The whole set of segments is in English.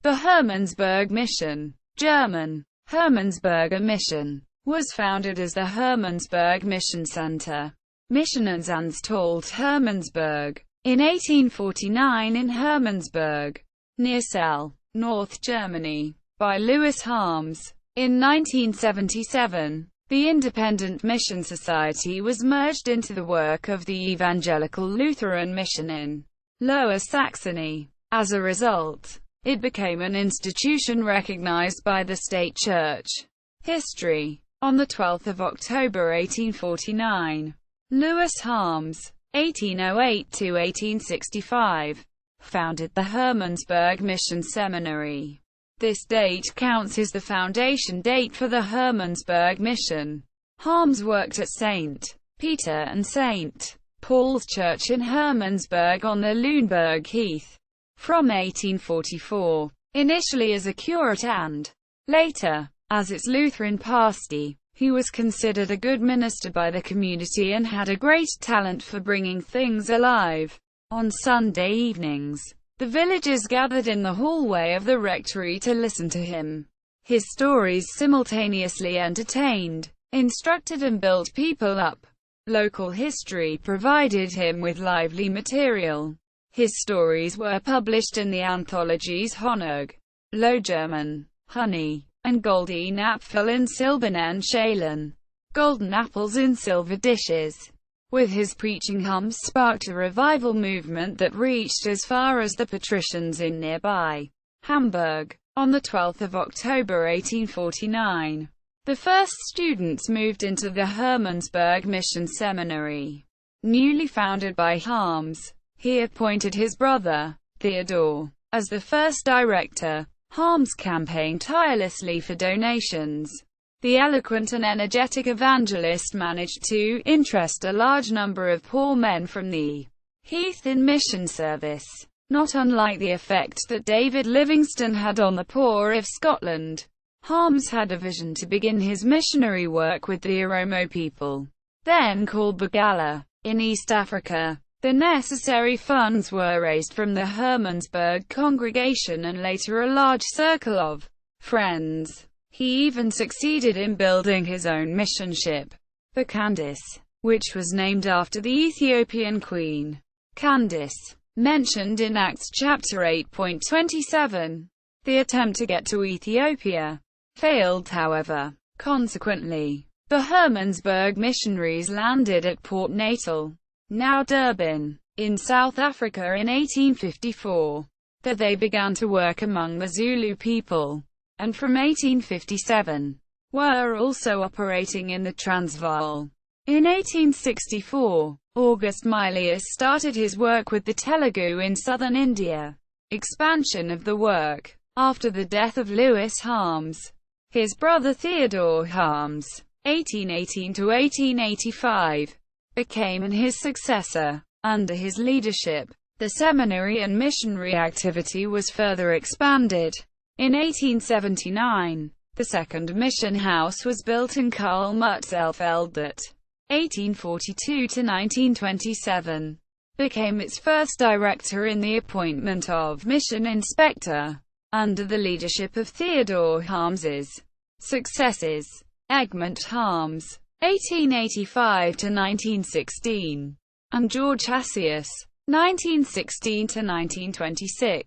The Hermannsburg Mission, German, Hermannsburger Mission, was founded as the Hermannsburg Mission Centre, Missionsanstalt Hermannsburg, in 1849 in Hermannsburg, near Celle, North Germany, by Louis Harms. In 1977, the Independent Mission Society was merged into the work of the Evangelical-Lutheran Mission in Lower Saxony. As a result, it became an institution recognized by the state church. History. On 12 October 1849, Louis Harms, 1808–1865, founded the Hermannsburg Mission Seminary. This date counts as the foundation date for the Hermannsburg Mission. Harms worked at St. Peter and St. Paul's Church in Hermannsburg on the Lüneburg Heath from 1844, initially as a curate and, later, as its Lutheran pastor. He was considered a good minister by the community and had a great talent for bringing things alive. On Sunday evenings, the villagers gathered in the hallway of the rectory to listen to him. His stories simultaneously entertained, instructed and built people up. Local history provided him with lively material. His stories were published in the anthologies Honig, Low German, Honey, and Goldene Apfel in silbernen Schalen, Golden Apples in Silver Dishes. With his preaching, Harms sparked a revival movement that reached as far as the patricians in nearby Hamburg. On 12 October 1849, the first students moved into the Hermannsburg Mission Seminary, newly founded by Harms. He appointed his brother, Theodore, as the first director. Harms campaigned tirelessly for donations. The eloquent and energetic evangelist managed to interest a large number of poor men from the Heath in mission service, not unlike the effect that David Livingstone had on the poor of Scotland. Harms had a vision to begin his missionary work with the Oromo people, then called Bagala, in East Africa. The necessary funds were raised from the Hermannsburg congregation and later a large circle of friends. He even succeeded in building his own mission ship, the Candace, which was named after the Ethiopian queen, Candace, mentioned in Acts chapter 8.27. The attempt to get to Ethiopia failed, however. Consequently, the Hermannsburg missionaries landed at Port Natal, now Durban, in South Africa in 1854. There they began to work among the Zulu people, and from 1857, were also operating in the Transvaal. In 1864, August Mylius started his work with the Telugu in southern India. Expansion of the work. After the death of Louis Harms, his brother Theodore Harms, 1818–1885, became his successor. Under his leadership, the seminary and missionary activity was further expanded. In 1879, the second mission house was built in Karl-Mutzelsfeld. 1842–1927, became its first director in the appointment of mission inspector, under the leadership of Theodore Harms's successors, Egmont Harms, 1885–1916, and George Hassius, 1916–1926.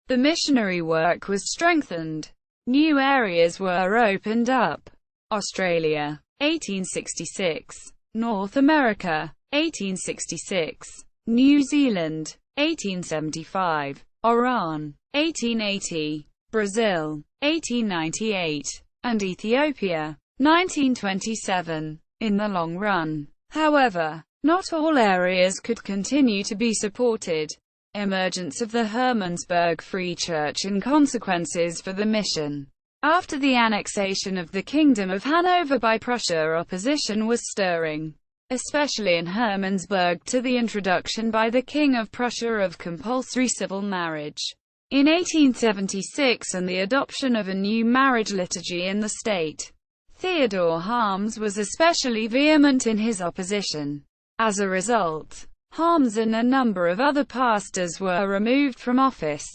The missionary work was strengthened. New areas were opened up. Australia, 1866. North America, 1866. New Zealand, 1875. Iran, 1880. Brazil, 1898. And Ethiopia, 1927. In the long run, however, not all areas could continue to be supported. Emergence of the Hermannsburg Free Church and consequences for the mission. After the annexation of the Kingdom of Hanover by Prussia, opposition was stirring, especially in Hermannsburg, to the introduction by the King of Prussia of compulsory civil marriage in 1876 and the adoption of a new marriage liturgy in the state. Theodore Harms was especially vehement in his opposition. As a result, Harms and a number of other pastors were removed from office.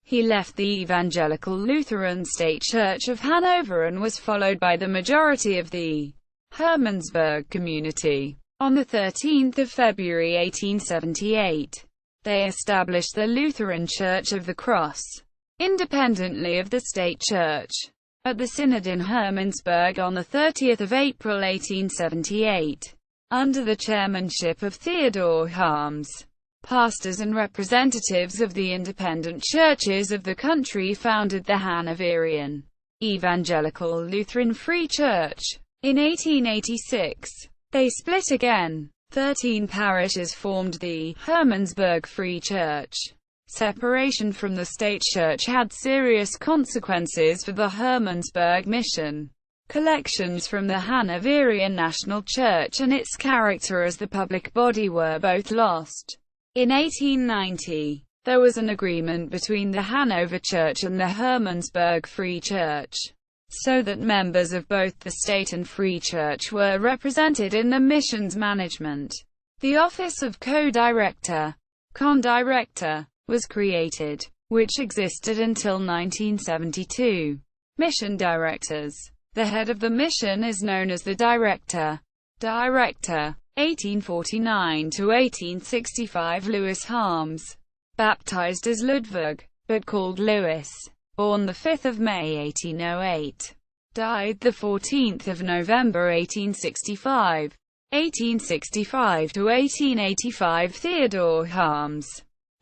He left the Evangelical-Lutheran State Church of Hanover and was followed by the majority of the Hermannsburg community. On 13 February 1878, they established the Lutheran Church of the Cross, independently of the state church. At the synod in Hermannsburg on 30 April 1878, under the chairmanship of Theodor Harms, pastors and representatives of the independent churches of the country founded the Hanoverian Evangelical Lutheran Free Church. In 1886, they split again. 13 parishes formed the Hermannsburg Free Church. Separation from the state church had serious consequences for the Hermannsburg Mission. Collections from the Hanoverian National Church and its character as the public body were both lost. In 1890, there was an agreement between the Hanover Church and the Hermannsburg Free Church, so that members of both the state and free church were represented in the mission's management. The office of co-director, condirector, was created, which existed until 1972. Mission directors. The head of the mission is known as the director. Director. 1849 to 1865. Louis Harms. Baptized as Ludwig, but called Louis. Born 5 May 1808. Died 14 November 1865. 1865 to 1885. Theodor Harms.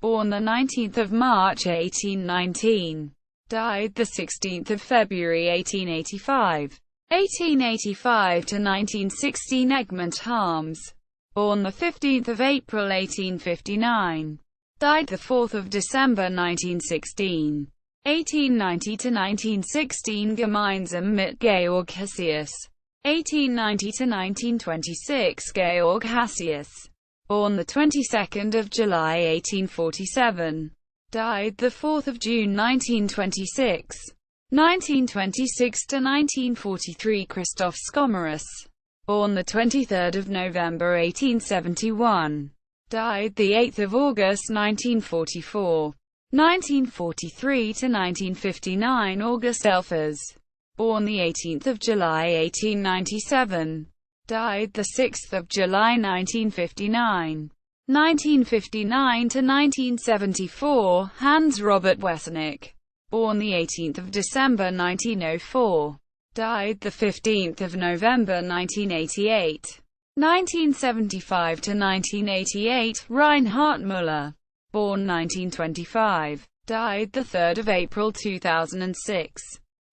Born 19 March 1819. Died 16 February 1885. 1885 to 1916. Egmont Harms. Born 15 April 1859. Died 4 December 1916. 1890 to 1916. Gemeinsam mit Georg Hassius. 1890 to 1926. Georg Hassius. Born the 22nd of July 1847. Died the 4th of June 1926. 1926 to 1943. Christoph Skomarus. Born the 23rd of November 1871. Died the 8th of August 1944. 1943 to 1959. August Elfers. Born the 18th of July 1897. Died the 6th of July 1959. 1959 to 1974. Hans Robert Wesenick. Born the 18th of December 1904. Died the 15th of November 1988. 1975 to 1988. Reinhard Müller. Born 1925. Died the 3rd of April 2006.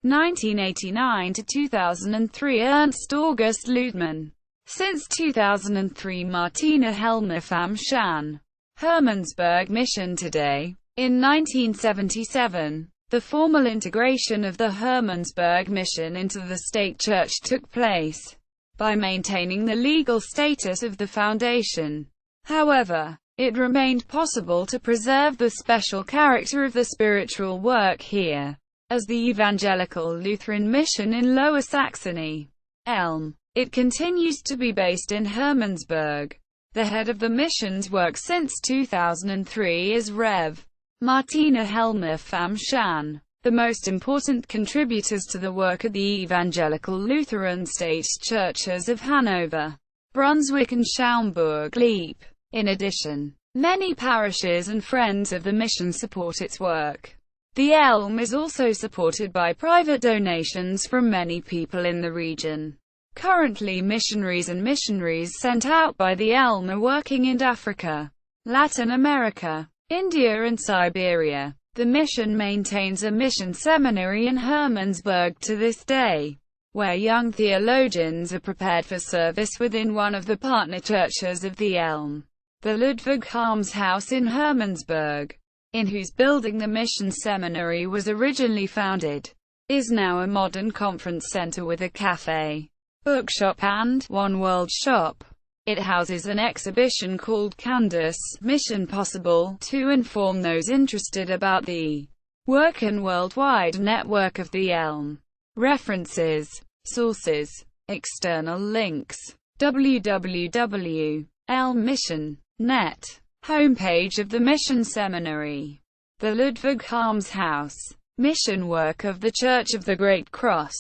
1989 to 2003. Ernst August Ludemann. Since 2003. Martina Helmer Fam Shan. Hermannsburg Mission today. In 1977, the formal integration of the Hermannsburg Mission into the state church took place by maintaining the legal status of the foundation. However, it remained possible to preserve the special character of the spiritual work here, as the Evangelical-Lutheran Mission in Lower Saxony. Elm. It continues to be based in Hermannsburg. The head of the mission's work since 2003 is Rev. Martina Helmer Fam Shan. The most important contributors to the work are the Evangelical-Lutheran State Churches of Hanover, Brunswick and Schaumburg-Lippe. In addition, many parishes and friends of the mission support its work. The Elm is also supported by private donations from many people in the region. Currently, missionaries and missionaries sent out by the Elm are working in Africa, Latin America, India and Siberia. The mission maintains a mission seminary in Hermannsburg to this day, where young theologians are prepared for service within one of the partner churches of the Elm. The Ludwig Harms House in Hermannsburg, in whose building the mission seminary was originally founded, is now a modern conference center with a cafe, bookshop and One World shop. It houses an exhibition called Candace, Mission Possible, to inform those interested about the work and worldwide network of the Elm. References, sources, external links. www.elmmission.net. Homepage of the Mission Seminary. The Ludwig Harms House mission work of the Church of the Great Cross.